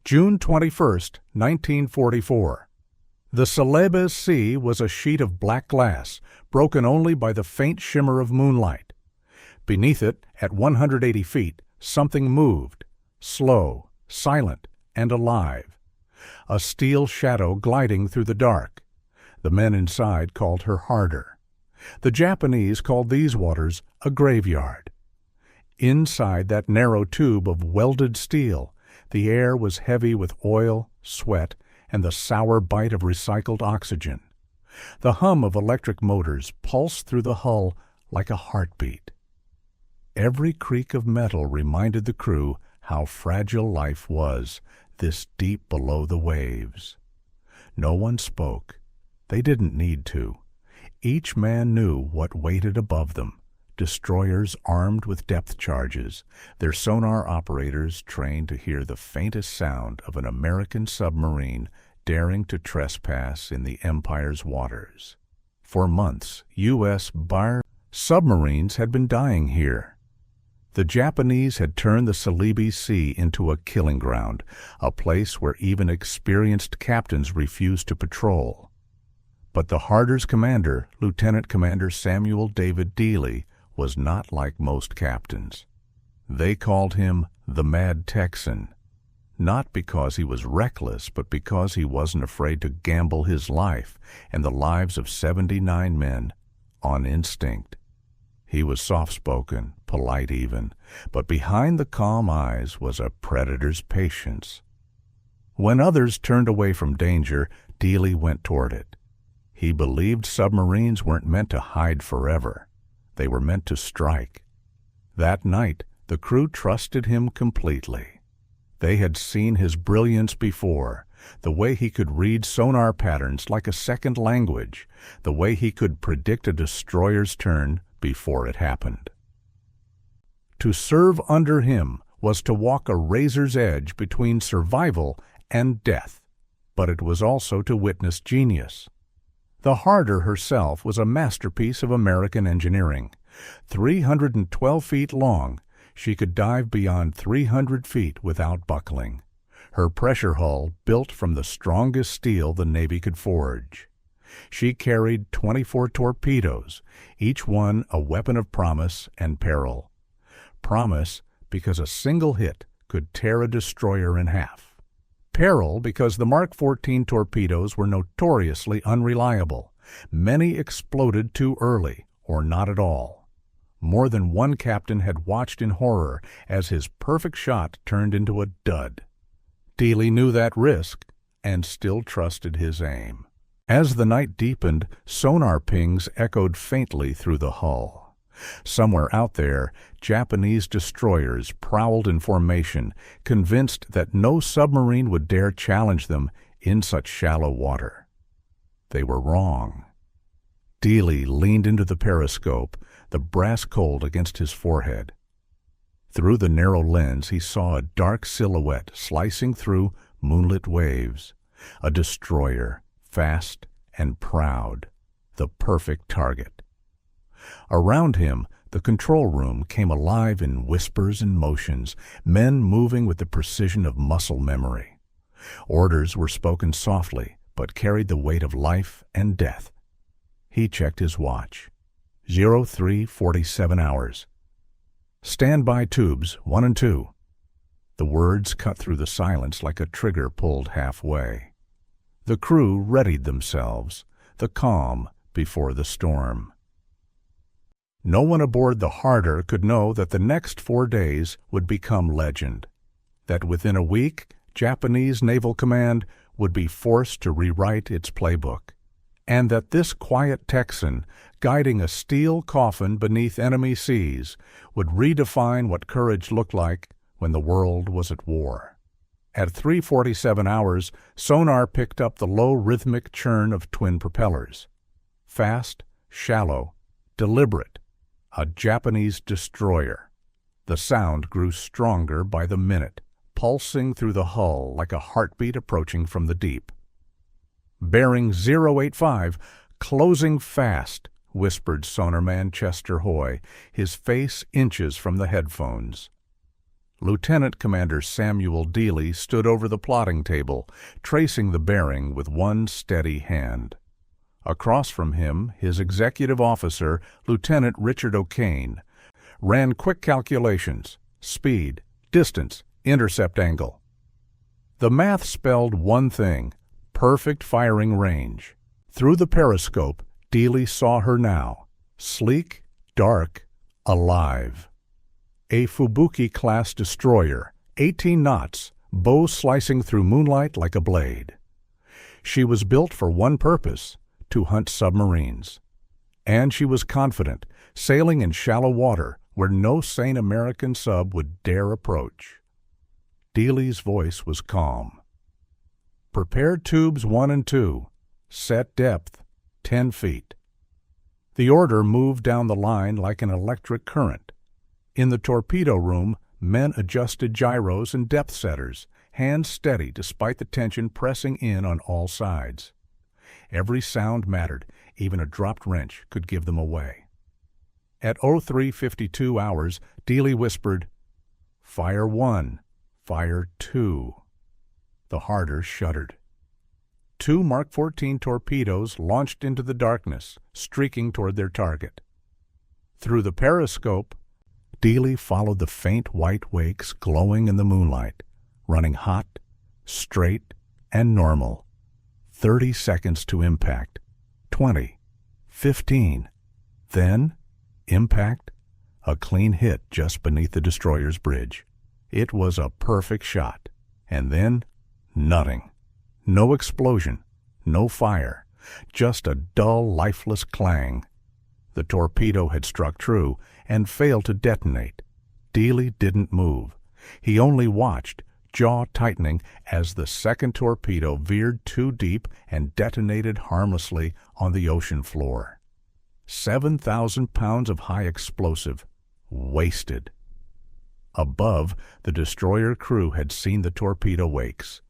June 21, 1944. The Celebes Sea was a sheet of black glass, broken only by the faint shimmer of moonlight. Beneath it, at 180 feet, something moved, slow, silent, and alive. A steel shadow gliding through the dark. The men inside called her Harder. The Japanese called these waters a graveyard. Inside that narrow tube of welded steel, the air was heavy with oil, sweat, and the sour bite of recycled oxygen. The hum of electric motors pulsed through the hull like a heartbeat. Every creak of metal reminded the crew how fragile life was, this deep below the waves. No one spoke. They didn't need to. Each man knew what waited above them. Destroyers armed with depth charges, their sonar operators trained to hear the faintest sound of an American submarine daring to trespass in the Empire's waters. For months, U.S. submarines had been dying here. The Japanese had turned the Celebes Sea into a killing ground, a place where even experienced captains refused to patrol. But the Harder's commander, Lieutenant Commander Samuel David Dealey, was not like most captains. They called him the Mad Texan, not because he was reckless, but because he wasn't afraid to gamble his life and the lives of 79 men on instinct. He was soft-spoken, polite even, but behind the calm eyes was a predator's patience. When others turned away from danger, Dealey went toward it. He believed submarines weren't meant to hide forever. They were meant to strike. That night, the crew trusted him completely. They had seen his brilliance before, the way he could read sonar patterns like a second language, the way he could predict a destroyer's turn before it happened. To serve under him was to walk a razor's edge between survival and death, but it was also to witness genius. The Harder herself was a masterpiece of American engineering. 312 feet long, she could dive beyond 300 feet without buckling. Her pressure hull built from the strongest steel the Navy could forge. She carried 24 torpedoes, each one a weapon of promise and peril. Promise because a single hit could tear a destroyer in half. Peril because the Mark 14 torpedoes were notoriously unreliable. Many exploded too early, or not at all. More than one captain had watched in horror as his perfect shot turned into a dud. Dealey knew that risk and still trusted his aim. As the night deepened, sonar pings echoed faintly through the hull. Somewhere out there, Japanese destroyers prowled in formation, convinced that no submarine would dare challenge them in such shallow water. They were wrong. Dealey leaned into the periscope, the brass cold against his forehead. Through the narrow lens, he saw a dark silhouette slicing through moonlit waves. A destroyer, fast and proud, the perfect target. Around him, the control room came alive in whispers and motions, men moving with the precision of muscle memory. Orders were spoken softly, but carried the weight of life and death. He checked his watch. 03:47 hours. Standby tubes 1 and 2. The words cut through the silence like a trigger pulled halfway. The crew readied themselves, the calm before the storm. No one aboard the Harder could know that the next 4 days would become legend, that within a week, Japanese Naval Command would be forced to rewrite its playbook, and that this quiet Texan, guiding a steel coffin beneath enemy seas, would redefine what courage looked like when the world was at war. At 3:47 hours, sonar picked up the low rhythmic churn of twin propellers. Fast, shallow, deliberate. A Japanese destroyer. The sound grew stronger by the minute, pulsing through the hull like a heartbeat approaching from the deep. Bearing 085, closing fast, whispered sonarman Chester Hoy, his face inches from the headphones. Lieutenant Commander Samuel David stood over the plotting table, tracing the bearing with one steady hand. Across from him, his executive officer, Lieutenant Richard O'Kane, ran quick calculations: speed, distance, intercept angle. The math spelled one thing: perfect firing range. Through the periscope, Dealey saw her now, sleek, dark, alive. A Fubuki-class destroyer, 18 knots, bow slicing through moonlight like a blade. She was built for one purpose: to hunt submarines. And she was confident, sailing in shallow water where no sane American sub would dare approach. Dealey's voice was calm. Prepare tubes 1 and 2. Set depth 10 feet. The order moved down the line like an electric current. In the torpedo room, men adjusted gyros and depth setters, hands steady despite the tension pressing in on all sides. Every sound mattered. Even a dropped wrench could give them away. At 03:52 hours, Dealey whispered, "Fire 1, fire 2." The Harder shuddered. 2 Mark 14 torpedoes launched into the darkness, streaking toward their target. Through the periscope, Dealey followed the faint white wakes glowing in the moonlight, running hot, straight, and normal. 30 seconds to impact. 20. 15. Then, impact. A clean hit just beneath the destroyer's bridge. It was a perfect shot. And then, nothing. No explosion. No fire. Just a dull, lifeless clang. The torpedo had struck true and failed to detonate. Dealey didn't move. He only watched, jaw tightening, as the second torpedo veered too deep and detonated harmlessly on the ocean floor. 7,000 pounds of high explosive. Wasted. Above, the destroyer crew had seen the torpedo wakes.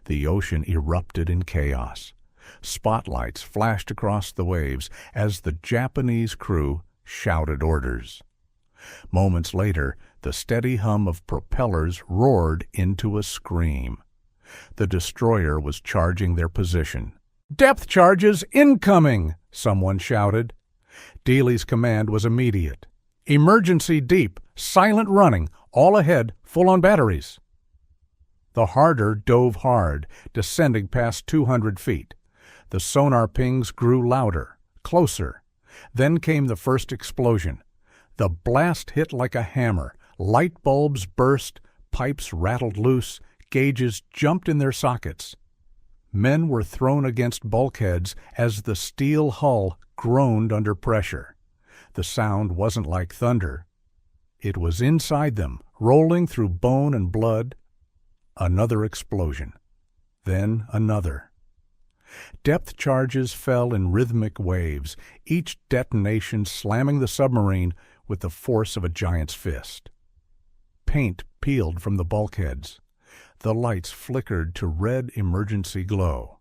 The ocean erupted in chaos. Spotlights flashed across the waves as the Japanese crew shouted orders. Moments later, the steady hum of propellers roared into a scream. The destroyer was charging their position. "Depth charges incoming!" someone shouted. Dealey's command was immediate. "Emergency deep, silent running, all ahead, full on batteries." The Harder dove hard, descending past 200 feet. The sonar pings grew louder, closer. Then came the first explosion. The blast hit like a hammer. Light bulbs burst, pipes rattled loose, gauges jumped in their sockets. Men were thrown against bulkheads as the steel hull groaned under pressure. The sound wasn't like thunder. It was inside them, rolling through bone and blood. Another explosion. Then another. Depth charges fell in rhythmic waves, each detonation slamming the submarine with the force of a giant's fist. Paint peeled from the bulkheads. The lights flickered to red emergency glow.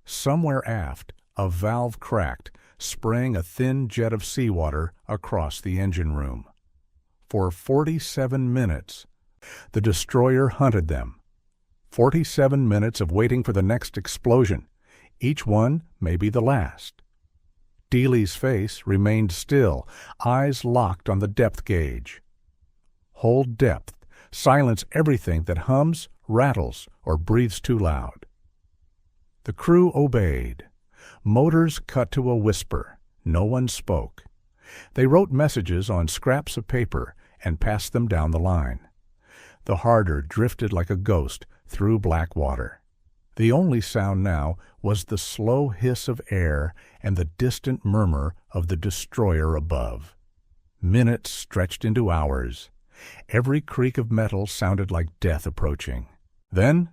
Somewhere aft, a valve cracked, spraying a thin jet of seawater across the engine room. For 47 minutes, the destroyer hunted them. 47 minutes of waiting for the next explosion. Each one may be the last. Dealey's face remained still, eyes locked on the depth gauge. Hold depth. Silence everything that hums, rattles, or breathes too loud. The crew obeyed. Motors cut to a whisper. No one spoke. They wrote messages on scraps of paper and passed them down the line. The Harder drifted like a ghost through black water. The only sound now was the slow hiss of air and the distant murmur of the destroyer above. Minutes stretched into hours. Every creak of metal sounded like death approaching. Then,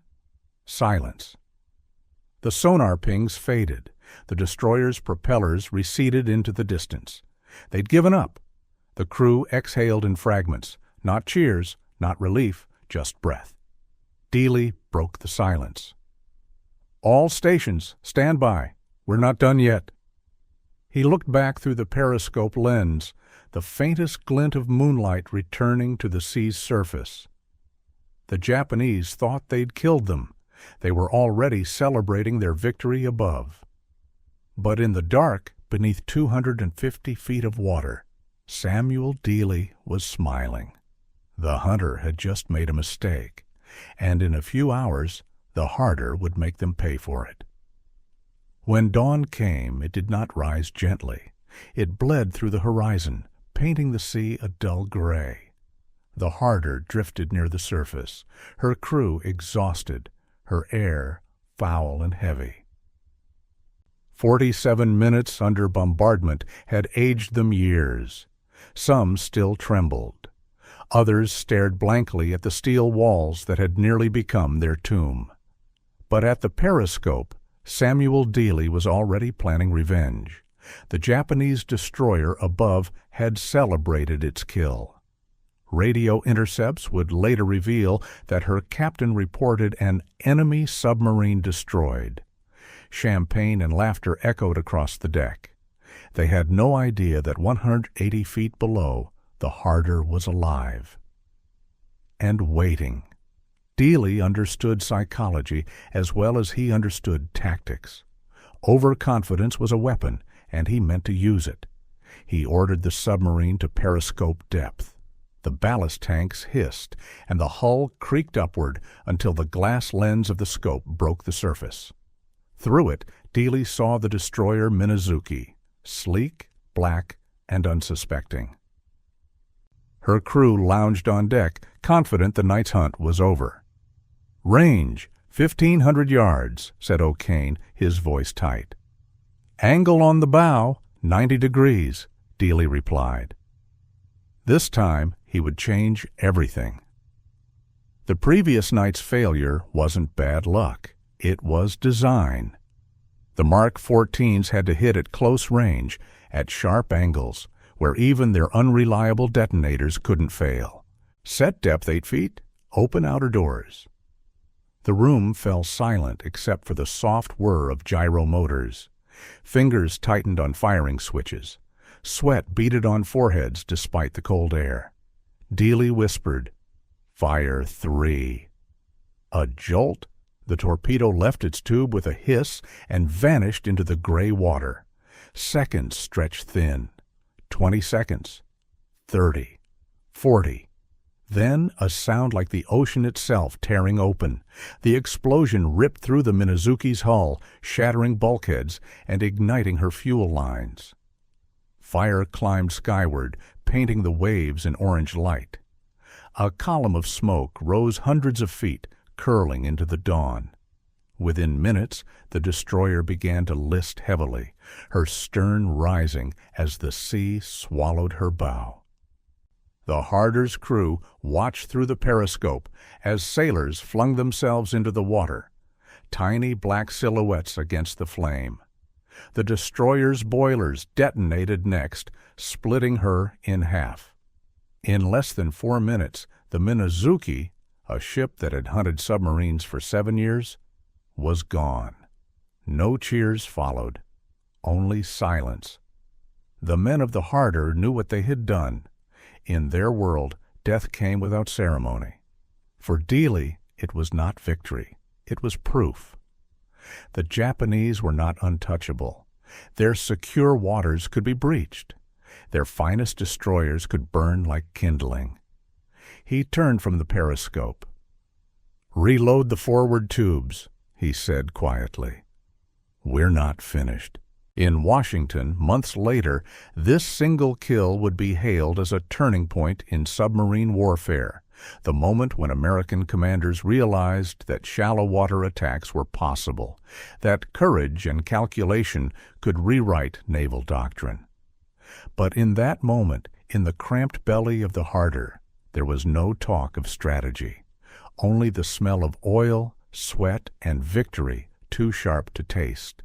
silence. The sonar pings faded. The destroyer's propellers receded into the distance. They'd given up. The crew exhaled in fragments. Not cheers, not relief, just breath. Dealey broke the silence. "All stations, stand by. We're not done yet." He looked back through the periscope lens, the faintest glint of moonlight returning to the sea's surface. The Japanese thought they'd killed them. They were already celebrating their victory above. But in the dark, beneath 250 feet of water, Samuel Dealey was smiling. The hunter had just made a mistake, and in a few hours the Harder would make them pay for it. When dawn came, it did not rise gently. It bled through the horizon, painting the sea a dull gray. The Harder drifted near the surface, her crew exhausted, her air foul and heavy. 47 minutes under bombardment had aged them years. Some still trembled. Others stared blankly at the steel walls that had nearly become their tomb. But at the periscope, Samuel Dealey was already planning revenge. The Japanese destroyer above had celebrated its kill. Radio intercepts would later reveal that her captain reported an enemy submarine destroyed. Champagne and laughter echoed across the deck. They had no idea that 180 feet below, the Harder was alive. And waiting. Dealey understood psychology as well as he understood tactics. Overconfidence was a weapon, and he meant to use it. He ordered the submarine to periscope depth. The ballast tanks hissed, and the hull creaked upward until the glass lens of the scope broke the surface. Through it, Dealey saw the destroyer Minazuki, sleek, black, and unsuspecting. Her crew lounged on deck, confident the night's hunt was over. "Range, 1,500 yards," said O'Kane, his voice tight. "Angle on the bow, 90 degrees," Dealey replied. This time, he would change everything. The previous night's failure wasn't bad luck. It was design. The Mark 14s had to hit at close range, at sharp angles, where even their unreliable detonators couldn't fail. Set depth 8 feet, open outer doors. The room fell silent except for the soft whir of gyro motors. Fingers tightened on firing switches. Sweat beaded on foreheads despite the cold air. Dealey whispered, "Fire 3." A jolt. The torpedo left its tube with a hiss and vanished into the gray water. Seconds stretched thin. 20 seconds. 30. 40. Then a sound like the ocean itself tearing open. The explosion ripped through the Minazuki's hull, shattering bulkheads and igniting her fuel lines. Fire climbed skyward, painting the waves in orange light. A column of smoke rose hundreds of feet, curling into the dawn. Within minutes, the destroyer began to list heavily, her stern rising as the sea swallowed her bow. The Harder's crew watched through the periscope as sailors flung themselves into the water, tiny black silhouettes against the flame. The destroyer's boilers detonated next, splitting her in half. In less than 4 minutes, the Minazuki, a ship that had hunted submarines for 7 years, was gone. No cheers followed, only silence. The men of the Harder knew what they had done. In their world, death came without ceremony. For Dealey, it was not victory. It was proof. The Japanese were not untouchable. Their secure waters could be breached. Their finest destroyers could burn like kindling. He turned from the periscope. "Reload the forward tubes," he said quietly. "We're not finished." In Washington, months later, this single kill would be hailed as a turning point in submarine warfare, the moment when American commanders realized that shallow water attacks were possible, that courage and calculation could rewrite naval doctrine. But in that moment, in the cramped belly of the Harder, there was no talk of strategy, only the smell of oil, sweat, and victory too sharp to taste.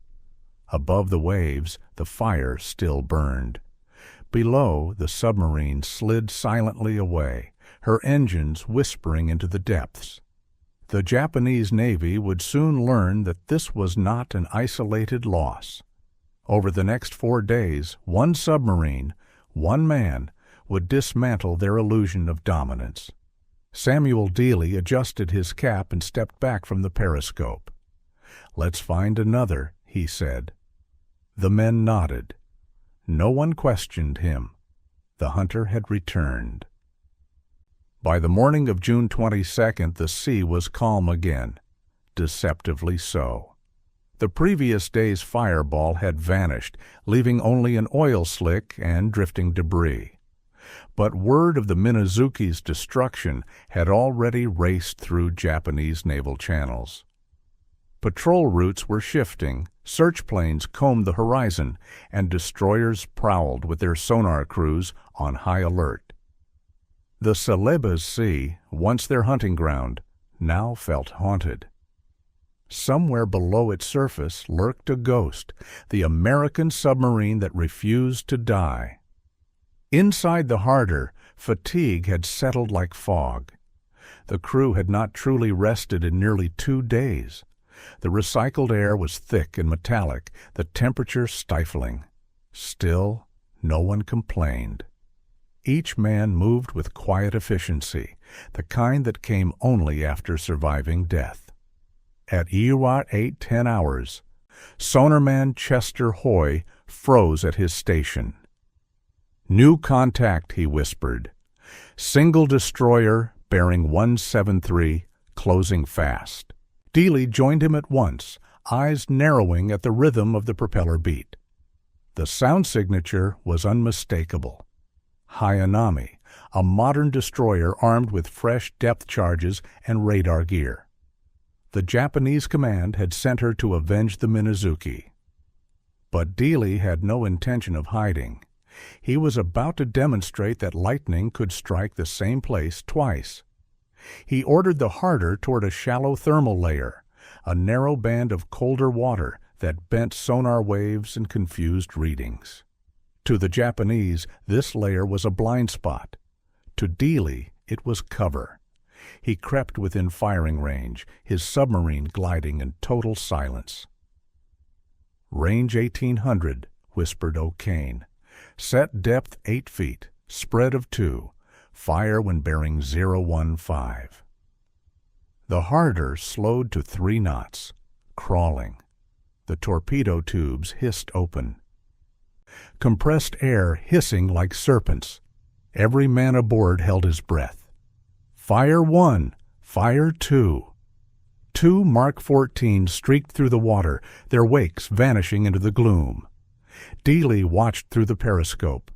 Above the waves, the fire still burned. Below, the submarine slid silently away, her engines whispering into the depths. The Japanese Navy would soon learn that this was not an isolated loss. Over the next 4 days, one submarine, one man, would dismantle their illusion of dominance. Samuel David adjusted his cap and stepped back from the periscope. "Let's find another," he said. The men nodded. No one questioned him. The hunter had returned. By the morning of June 22nd, the sea was calm again, deceptively so. The previous day's fireball had vanished, leaving only an oil slick and drifting debris. But word of the Minazuki's destruction had already raced through Japanese naval channels. Patrol routes were shifting, search planes combed the horizon, and destroyers prowled with their sonar crews on high alert. The Celebes Sea, once their hunting ground, now felt haunted. Somewhere below its surface lurked a ghost, the American submarine that refused to die. Inside the Harder, fatigue had settled like fog. The crew had not truly rested in nearly 2 days. The recycled air was thick and metallic, the temperature stifling. Still, no one complained. Each man moved with quiet efficiency, the kind that came only after surviving death. At EUR 8:10 hours, sonarman Chester Hoy froze at his station. "New contact," he whispered. "Single destroyer bearing 173, closing fast." Dealey joined him at once, eyes narrowing at the rhythm of the propeller beat. The sound signature was unmistakable. Hayanami, a modern destroyer armed with fresh depth charges and radar gear. The Japanese command had sent her to avenge the Minazuki. But Dealey had no intention of hiding. He was about to demonstrate that lightning could strike the same place twice. He ordered the Harder toward a shallow thermal layer, a narrow band of colder water that bent sonar waves and confused readings. To the Japanese, this layer was a blind spot. To Dealey, it was cover. He crept within firing range, his submarine gliding in total silence. "Range 1800, whispered O'Kane. "Set depth 8 feet, spread of 2. Fire when bearing 015. The Harder slowed to 3 knots, crawling. The torpedo tubes hissed open. Compressed air hissing like serpents. Every man aboard held his breath. Fire 1, fire 2. 2 Mark 14 streaked through the water, their wakes vanishing into the gloom. Dealey watched through the periscope.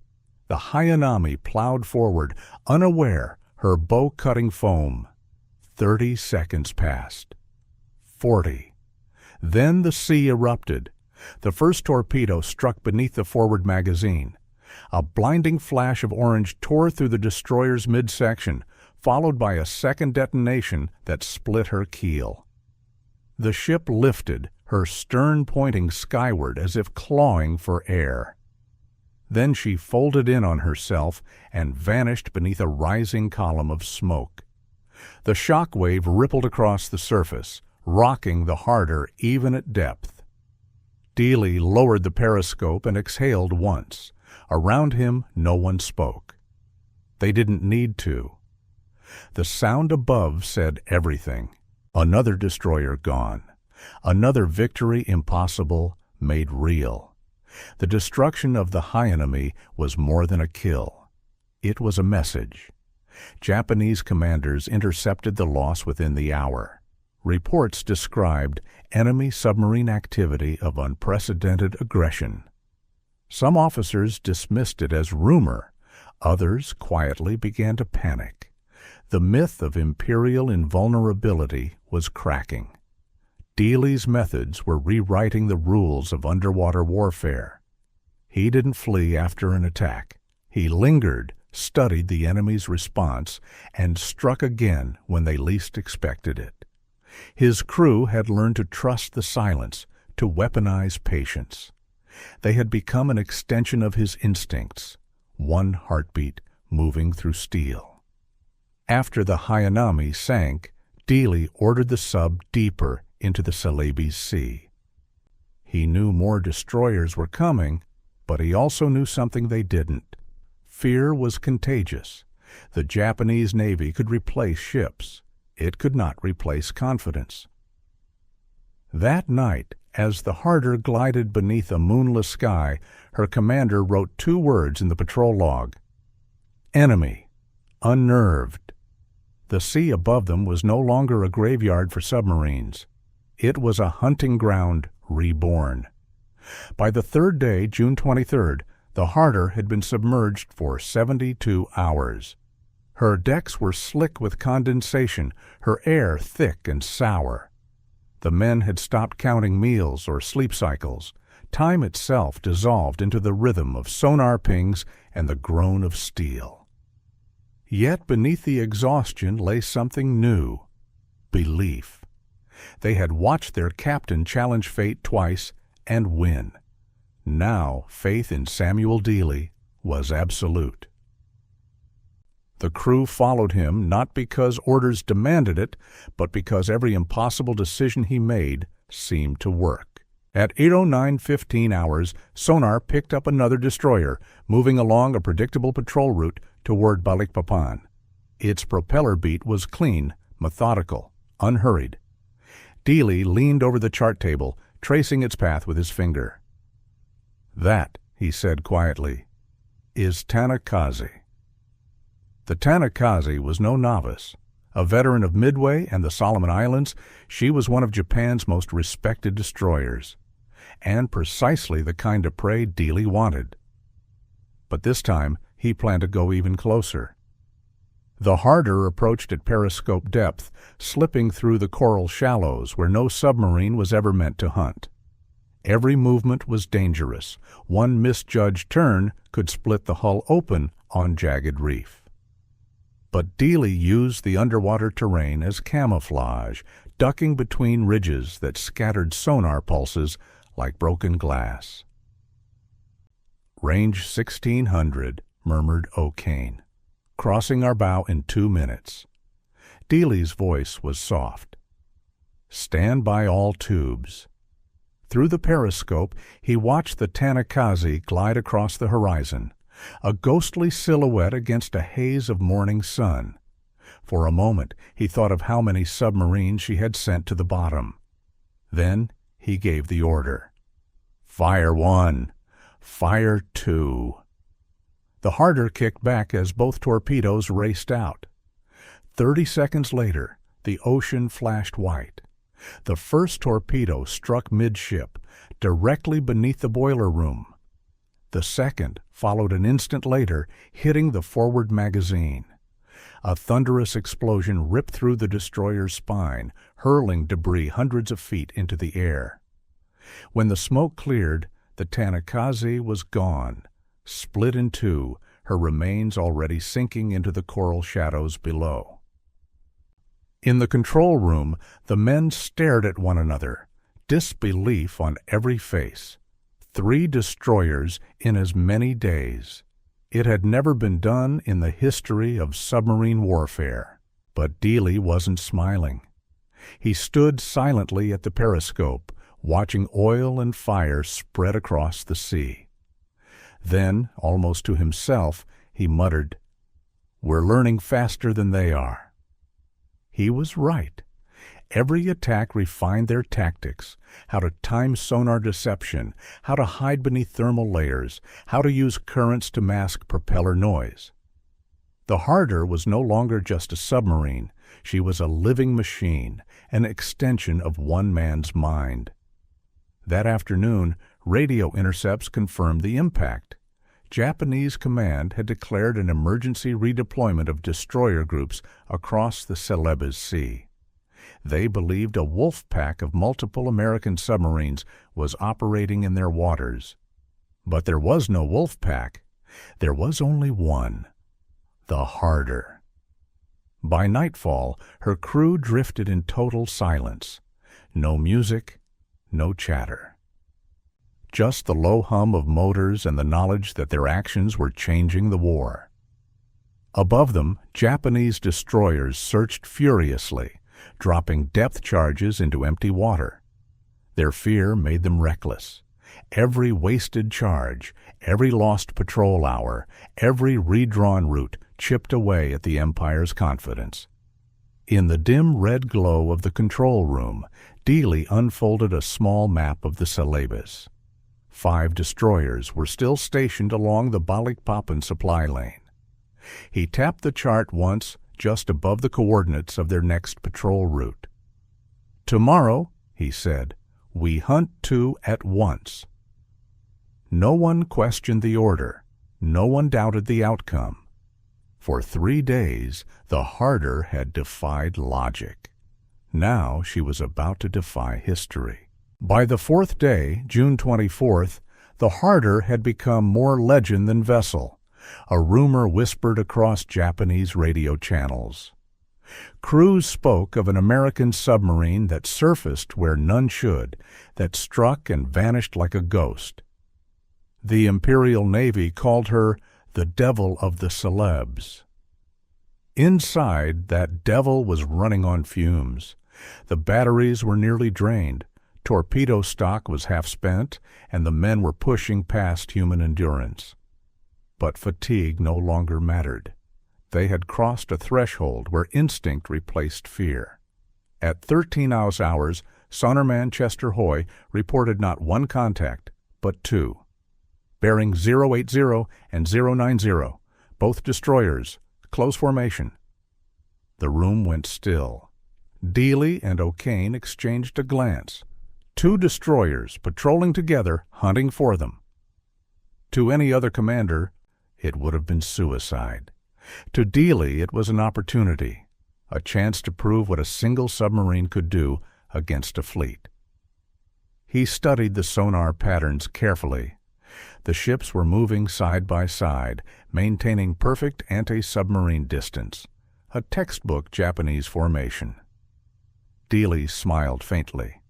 The Hayanami plowed forward, unaware, her bow cutting foam. 30 seconds passed. 40. Then the sea erupted. The first torpedo struck beneath the forward magazine. A blinding flash of orange tore through the destroyer's midsection, followed by a second detonation that split her keel. The ship lifted, her stern pointing skyward as if clawing for air. Then she folded in on herself and vanished beneath a rising column of smoke. The shock wave rippled across the surface, rocking the Harder even at depth. Dealey lowered the periscope and exhaled once. Around him, no one spoke. They didn't need to. The sound above said everything. Another destroyer gone. Another victory impossible, made real. The destruction of the Hayanami was more than a kill. It was a message. Japanese commanders intercepted the loss within the hour. Reports described enemy submarine activity of unprecedented aggression. Some officers dismissed it as rumor. Others quietly began to panic. The myth of imperial invulnerability was cracking. Dealey's methods were rewriting the rules of underwater warfare. He didn't flee after an attack. He lingered, studied the enemy's response, and struck again when they least expected it. His crew had learned to trust the silence, to weaponize patience. They had become an extension of his instincts, one heartbeat moving through steel. After the Hayanami sank, Dealey ordered the sub deeper into the Celebes Sea. He knew more destroyers were coming, but he also knew something they didn't. Fear was contagious. The Japanese Navy could replace ships. It could not replace confidence. That night, as the Harder glided beneath a moonless sky, her commander wrote 2 words in the patrol log: "Enemy, unnerved." The sea above them was no longer a graveyard for submarines. It was a hunting ground reborn. By the 3rd day, June 23rd, the Harder had been submerged for 72 hours. Her decks were slick with condensation, her air thick and sour. The men had stopped counting meals or sleep cycles. Time itself dissolved into the rhythm of sonar pings and the groan of steel. Yet beneath the exhaustion lay something new: belief. They had watched their captain challenge fate twice and win. Now faith in Samuel Dealey was absolute. The crew followed him not because orders demanded it, but because every impossible decision he made seemed to work. At 8:09:15 hours, sonar picked up another destroyer, moving along a predictable patrol route toward Balikpapan. Its propeller beat was clean, methodical, unhurried. Dealey leaned over the chart table, tracing its path with his finger. "That," he said quietly, "is Tanikaze." The Tanikaze was no novice. A veteran of Midway and the Solomon Islands, she was one of Japan's most respected destroyers, and precisely the kind of prey Dealey wanted. But this time, he planned to go even closer. The Harder approached at periscope depth, slipping through the coral shallows where no submarine was ever meant to hunt. Every movement was dangerous. One misjudged turn could split the hull open on jagged reef. But Dealey used the underwater terrain as camouflage, ducking between ridges that scattered sonar pulses like broken glass. "Range 1600, murmured O'Kane. "Crossing our bow in 2 minutes. Dealey's voice was soft. "Stand by all tubes." Through the periscope, he watched the Tanikaze glide across the horizon, a ghostly silhouette against a haze of morning sun. For a moment, he thought of how many submarines she had sent to the bottom. Then he gave the order. "Fire 1! Fire 2! The Harder kicked back as both torpedoes raced out. 30 seconds later, the ocean flashed white. The first torpedo struck midship, directly beneath the boiler room. The second followed an instant later, hitting the forward magazine. A thunderous explosion ripped through the destroyer's spine, hurling debris hundreds of feet into the air. When the smoke cleared, the Tanikaze was gone, split in 2, her remains already sinking into the coral shadows below. In the control room, the men stared at one another, disbelief on every face. 3 destroyers in as many days. It had never been done in the history of submarine warfare. But Dealey wasn't smiling. He stood silently at the periscope, watching oil and fire spread across the sea. Then, almost to himself, he muttered, "We're learning faster than they are." He was right. Every attack refined their tactics, how to time sonar deception, how to hide beneath thermal layers, how to use currents to mask propeller noise. The Harder was no longer just a submarine. She was a living machine, an extension of one man's mind. That afternoon, radio intercepts confirmed the impact. Japanese command had declared an emergency redeployment of destroyer groups across the Celebes Sea. They believed a wolf pack of multiple American submarines was operating in their waters. But there was no wolf pack. There was only one, the Harder. By nightfall, her crew drifted in total silence. No music, no chatter. Just the low hum of motors and the knowledge that their actions were changing the war. Above them, Japanese destroyers searched furiously, dropping depth charges into empty water. Their fear made them reckless. Every wasted charge, every lost patrol hour, every redrawn route chipped away at the Empire's confidence. In the dim red glow of the control room, Dealey unfolded a small map of the Celebes. 5 destroyers were still stationed along the Balikpapan supply lane. He tapped the chart once just above the coordinates of their next patrol route. "Tomorrow," he said, "we hunt 2 at once." No one questioned the order. No one doubted the outcome. For 3 days, the Harder had defied logic. Now she was about to defy history. By the 4th day, June 24th, the Harder had become more legend than vessel. A rumor whispered across Japanese radio channels. Crews spoke of an American submarine that surfaced where none should, that struck and vanished like a ghost. The Imperial Navy called her the Devil of the Celebes. Inside, that devil was running on fumes. The batteries were nearly drained, torpedo stock was half spent, and the men were pushing past human endurance. But fatigue no longer mattered. They had crossed a threshold where instinct replaced fear. At 13 hours, sonarman Chester Hoy reported not 1 contact, but 2. Bearing 080 and 090, both destroyers, close formation. The room went still. Dealey and O'Kane exchanged a glance. 2 destroyers patrolling together, hunting for them. To any other commander, it would have been suicide. To Dealey, it was an opportunity, a chance to prove what a single submarine could do against a fleet. He studied the sonar patterns carefully. The ships were moving side by side, maintaining perfect anti-submarine distance, a textbook Japanese formation. Dealey smiled faintly.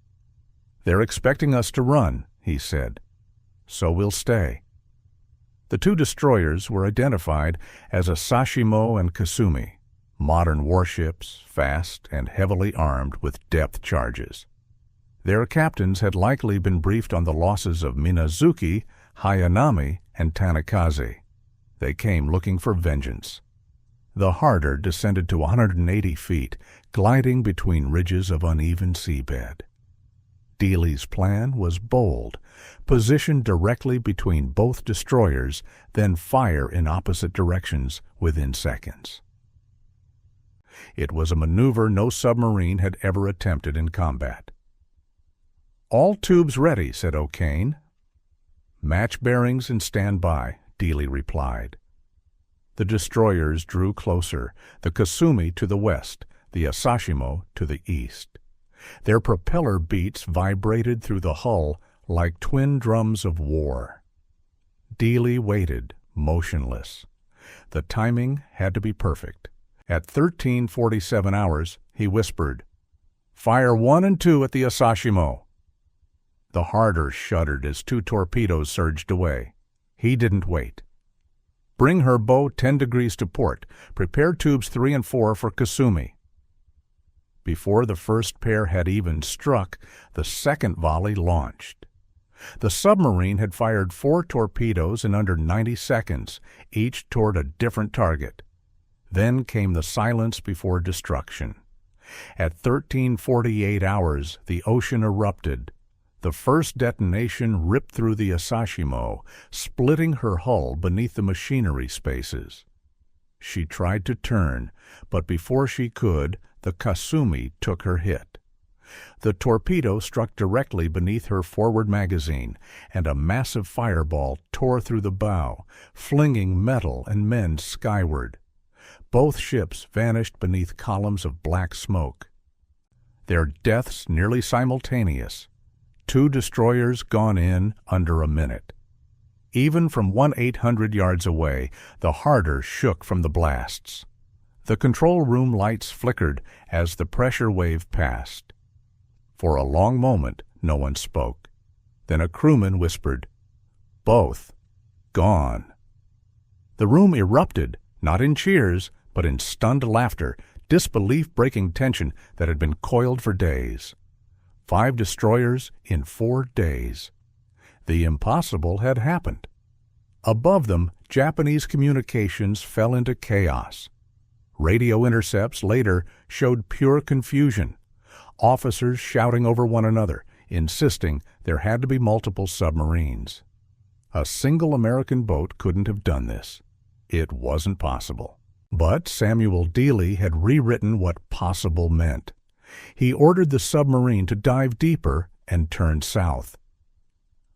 "They're expecting us to run," he said. "So we'll stay." The 2 destroyers were identified as Asashimo and Kasumi, modern warships, fast and heavily armed with depth charges. Their captains had likely been briefed on the losses of Minazuki, Hayanami, and Tanikaze. They came looking for vengeance. The Harder descended to 180 feet, gliding between ridges of uneven seabed. Dealey's plan was bold: position directly between both destroyers, then fire in opposite directions within seconds. It was a maneuver no submarine had ever attempted in combat. "All tubes ready," said O'Kane. "Match bearings and stand by," Dealey replied. The destroyers drew closer, the Kasumi to the west, the Asashimo to the east. Their propeller beats vibrated through the hull like twin drums of war. Dealey waited, motionless. The timing had to be perfect. At 13:47 hours, he whispered, "Fire 1 and 2 at the Asashimo." The Harder shuddered as 2 torpedoes surged away. He didn't wait. "Bring her bow 10 degrees to port. Prepare tubes 3 and 4 for Kasumi." Before the first pair had even struck, the second volley launched. The submarine had fired 4 torpedoes in under 90 seconds, each toward a different target. Then came the silence before destruction. At 13:48 hours, the ocean erupted. The first detonation ripped through the Asashimo, splitting her hull beneath the machinery spaces. She tried to turn, but before she could, the Kasumi took her hit. The torpedo struck directly beneath her forward magazine, and a massive fireball tore through the bow, flinging metal and men skyward. Both ships vanished beneath columns of black smoke. Their deaths nearly simultaneous. 2 destroyers gone in under a minute. Even from 1,800 yards away, the Harder shook from the blasts. The control room lights flickered as the pressure wave passed. For a long moment, no one spoke. Then a crewman whispered, "Both gone." The room erupted, not in cheers, but in stunned laughter, disbelief breaking tension that had been coiled for days. 5 destroyers in 4 days. The impossible had happened. Above them, Japanese communications fell into chaos. Radio intercepts later showed pure confusion, officers shouting over one another, insisting there had to be multiple submarines. A single American boat couldn't have done this. It wasn't possible. But Samuel Daly had rewritten what possible meant. He ordered the submarine to dive deeper and turn south.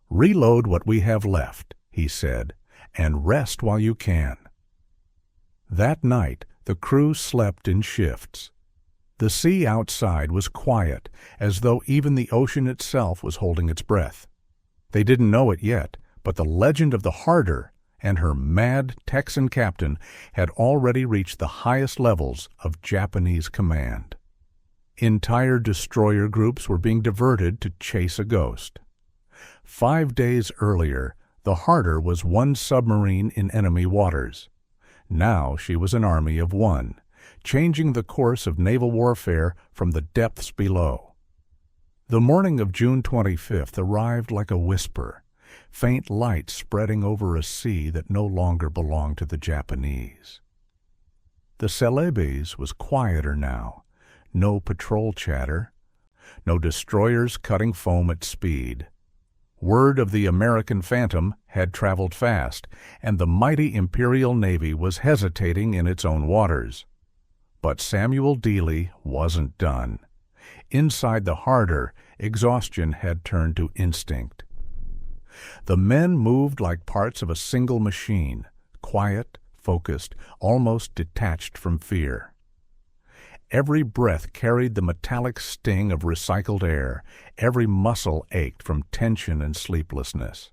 "Reload what we have left," he said, "and rest while you can." That night, the crew slept in shifts. The sea outside was quiet, as though even the ocean itself was holding its breath. They didn't know it yet, but the legend of the Harder and her Mad Texan captain had already reached the highest levels of Japanese command. Entire destroyer groups were being diverted to chase a ghost. 5 days earlier, the Harder was one submarine in enemy waters. Now she was an army of one, changing the course of naval warfare from the depths below. The morning of June 25th arrived like a whisper, faint light spreading over a sea that no longer belonged to the Japanese. The Celebes was quieter now, no patrol chatter, no destroyers cutting foam at speed. Word of the American Phantom had traveled fast, and the mighty Imperial Navy was hesitating in its own waters. But Samuel Daly wasn't done. Inside the Harder, exhaustion had turned to instinct. The men moved like parts of a single machine, quiet, focused, almost detached from fear. Every breath carried the metallic sting of recycled air. Every muscle ached from tension and sleeplessness.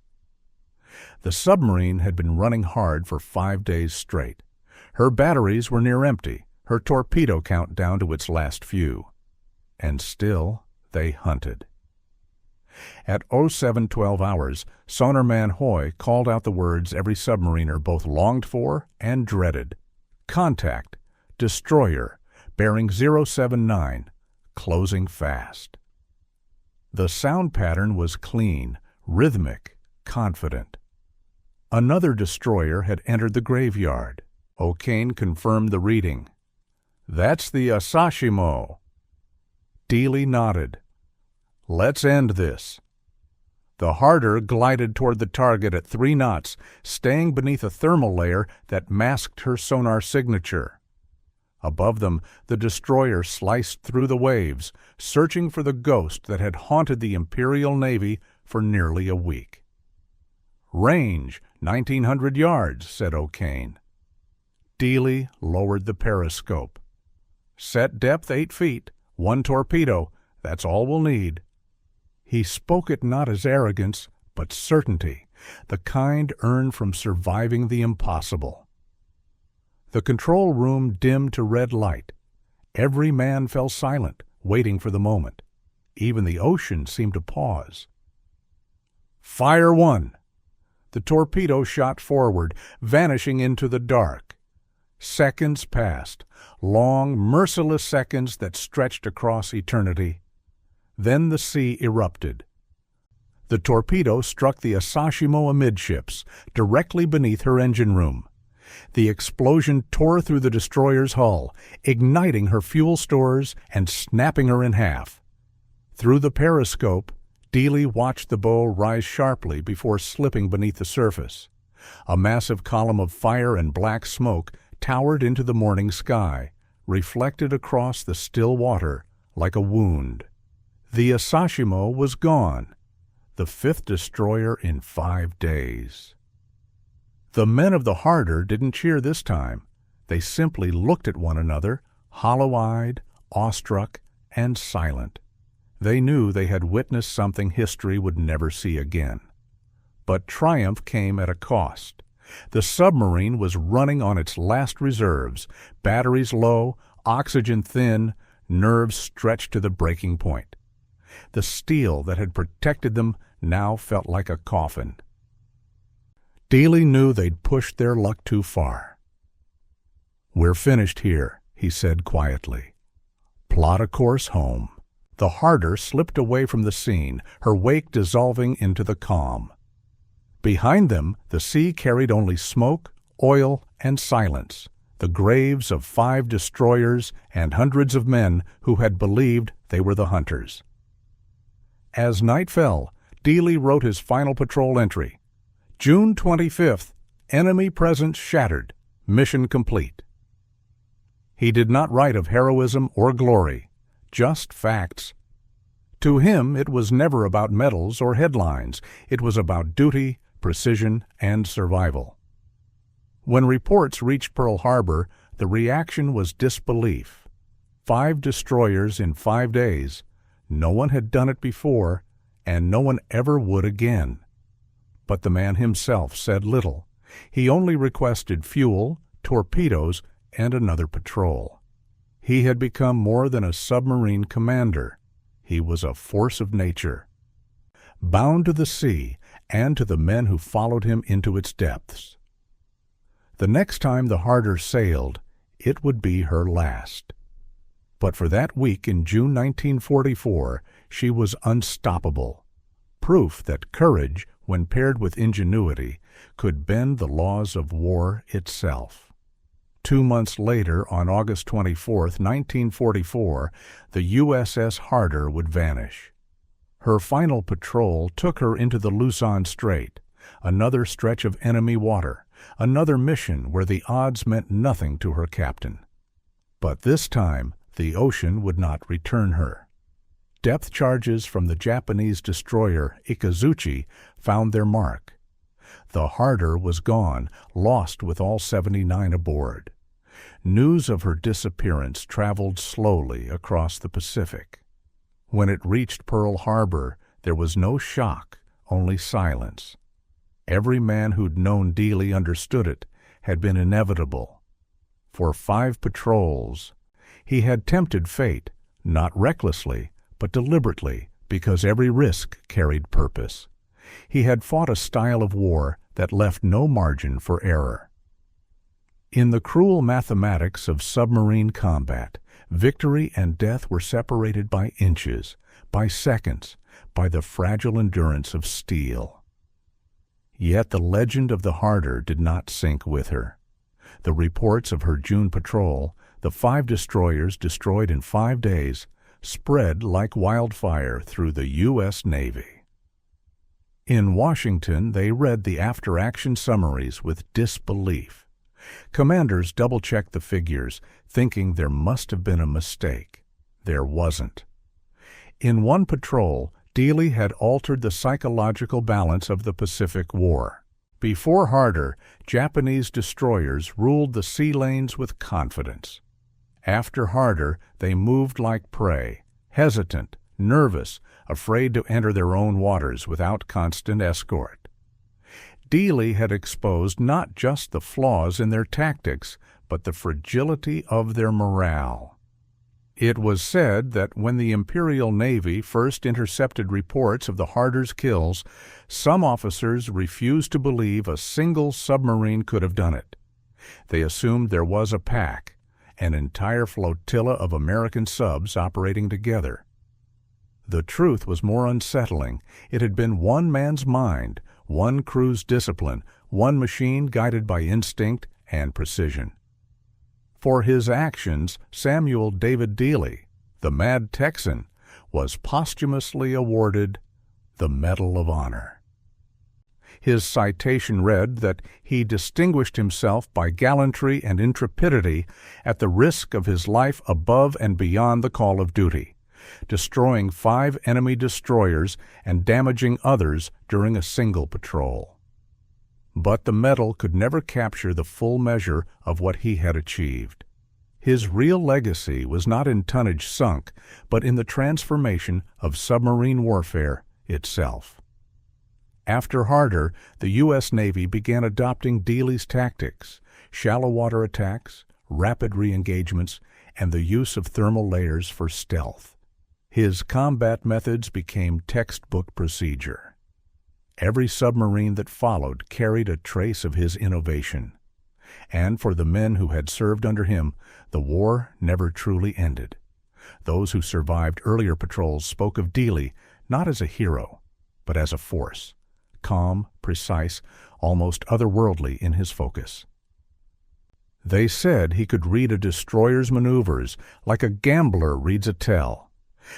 The submarine had been running hard for 5 days straight. Her batteries were near empty, her torpedo count down to its last few. And still they hunted. At 07:12 hours, sonarman Hoy called out the words every submariner both longed for and dreaded. "Contact! Destroyer! Bearing 079, closing fast." The sound pattern was clean, rhythmic, confident. Another destroyer had entered the graveyard. O'Kane confirmed the reading. "That's the Asashimo." Daly nodded. "Let's end this." The Harder glided toward the target at 3 knots, staying beneath a thermal layer that masked her sonar signature. Above them, the destroyer sliced through the waves, searching for the ghost that had haunted the Imperial Navy for nearly a week. "Range, 1,900 yards, said O'Kane. Daly lowered the periscope. "Set depth 8 feet, 1 torpedo, that's all we'll need." He spoke it not as arrogance, but certainty, the kind earned from surviving the impossible. The control room dimmed to red light. Every man fell silent, waiting for the moment. Even the ocean seemed to pause. "Fire 1!" The torpedo shot forward, vanishing into the dark. Seconds passed, long, merciless seconds that stretched across eternity. Then the sea erupted. The torpedo struck the Asashimo amidships, directly beneath her engine room. The explosion tore through the destroyer's hull, igniting her fuel stores and snapping her in half. Through the periscope, Daly watched the bow rise sharply before slipping beneath the surface. A massive column of fire and black smoke towered into the morning sky, reflected across the still water like a wound. The Asashimo was gone, the 5th destroyer in 5 days. The men of the Harder didn't cheer this time. They simply looked at one another, hollow-eyed, awestruck, and silent. They knew they had witnessed something history would never see again. But triumph came at a cost. The submarine was running on its last reserves, batteries low, oxygen thin, nerves stretched to the breaking point. The steel that had protected them now felt like a coffin. Daly knew they'd pushed their luck too far. "We're finished here," he said quietly. "Plot a course home." The Harder slipped away from the scene, her wake dissolving into the calm. Behind them, the sea carried only smoke, oil, and silence, the graves of 5 destroyers and hundreds of men who had believed they were the hunters. As night fell, Dealey wrote his final patrol entry. June 25th, enemy presence shattered, mission complete. He did not write of heroism or glory, just facts. To him, it was never about medals or headlines. It was about duty, precision, and survival. When reports reached Pearl Harbor, the reaction was disbelief. 5 destroyers in 5 days. No one had done it before, and no one ever would again. But the man himself said little. He only requested fuel, torpedoes, and another patrol. He had become more than a submarine commander. He was a force of nature, bound to the sea and to the men who followed him into its depths. The next time the Harder sailed, it would be her last. But for that week in June 1944, she was unstoppable, proof that courage, when paired with ingenuity, could bend the laws of war itself. 2 months later, on August 24, 1944, the USS Harder would vanish. Her final patrol took her into the Luzon Strait, another stretch of enemy water, another mission where the odds meant nothing to her captain. But this time, the ocean would not return her. Depth charges from the Japanese destroyer Ikazuchi found their mark. The Harder was gone, lost with all 79 aboard. News of her disappearance traveled slowly across the Pacific. When it reached Pearl Harbor, there was no shock, only silence. Every man who'd known Dealey understood it had been inevitable. For 5 patrols, he had tempted fate, not recklessly, but deliberately, because every risk carried purpose. He had fought a style of war that left no margin for error. In the cruel mathematics of submarine combat, victory and death were separated by inches, by seconds, by the fragile endurance of steel. Yet the legend of the Harder did not sink with her. The reports of her June patrol, the 5 destroyers destroyed in 5 days, spread like wildfire through the U.S. Navy. In Washington, they read the after-action summaries with disbelief. Commanders double-checked the figures, thinking there must have been a mistake. There wasn't. In one patrol, Dealey had altered the psychological balance of the Pacific War. Before Harder, Japanese destroyers ruled the sea lanes with confidence. After Harder, they moved like prey, hesitant, nervous, afraid to enter their own waters without constant escort. Dealey had exposed not just the flaws in their tactics, but the fragility of their morale. It was said that when the Imperial Navy first intercepted reports of the Harder's kills, some officers refused to believe a single submarine could have done it. They assumed there was a pack, an entire flotilla of American subs operating together. The truth was more unsettling. It had been one man's mind, one crew's discipline, one machine guided by instinct and precision. For his actions, Samuel David Dealey, the Mad Texan, was posthumously awarded the Medal of Honor. His citation read that he distinguished himself by gallantry and intrepidity at the risk of his life above and beyond the call of duty, destroying 5 enemy destroyers and damaging others during a single patrol. But the medal could never capture the full measure of what he had achieved. His real legacy was not in tonnage sunk, but in the transformation of submarine warfare itself. After Harder, the U.S. Navy began adopting Dealey's tactics, shallow water attacks, rapid re-engagements, and the use of thermal layers for stealth. His combat methods became textbook procedure. Every submarine that followed carried a trace of his innovation. And for the men who had served under him, the war never truly ended. Those who survived earlier patrols spoke of Dealey not as a hero, but as a force, calm, precise, almost otherworldly in his focus. They said he could read a destroyer's maneuvers like a gambler reads a tell,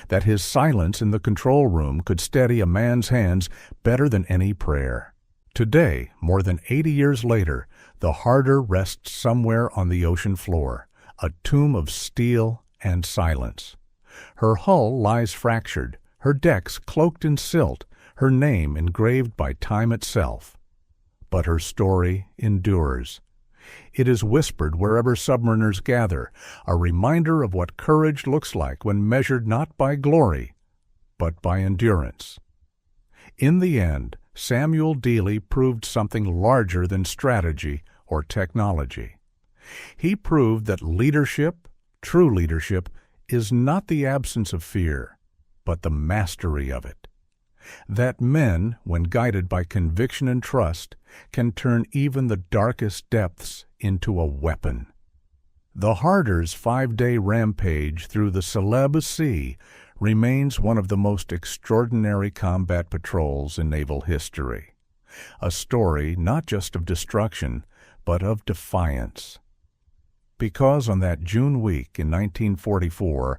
that his silence in the control room could steady a man's hands better than any prayer. Today, more than 80 years later, the Harder rests somewhere on the ocean floor, a tomb of steel and silence. Her hull lies fractured, her decks cloaked in silt, her name engraved by time itself. But her story endures. It is whispered wherever submariners gather, a reminder of what courage looks like when measured not by glory, but by endurance. In the end, Samuel Dealey proved something larger than strategy or technology. He proved that leadership, true leadership, is not the absence of fear, but the mastery of it. That men, when guided by conviction and trust, can turn even the darkest depths into a weapon. The Harder's 5-day rampage through the Celebes Sea remains one of the most extraordinary combat patrols in naval history. A story not just of destruction, but of defiance. Because on that June week in 1944,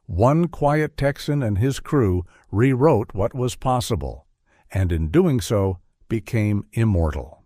one quiet Texan and his crew rewrote what was possible, and in doing so became immortal.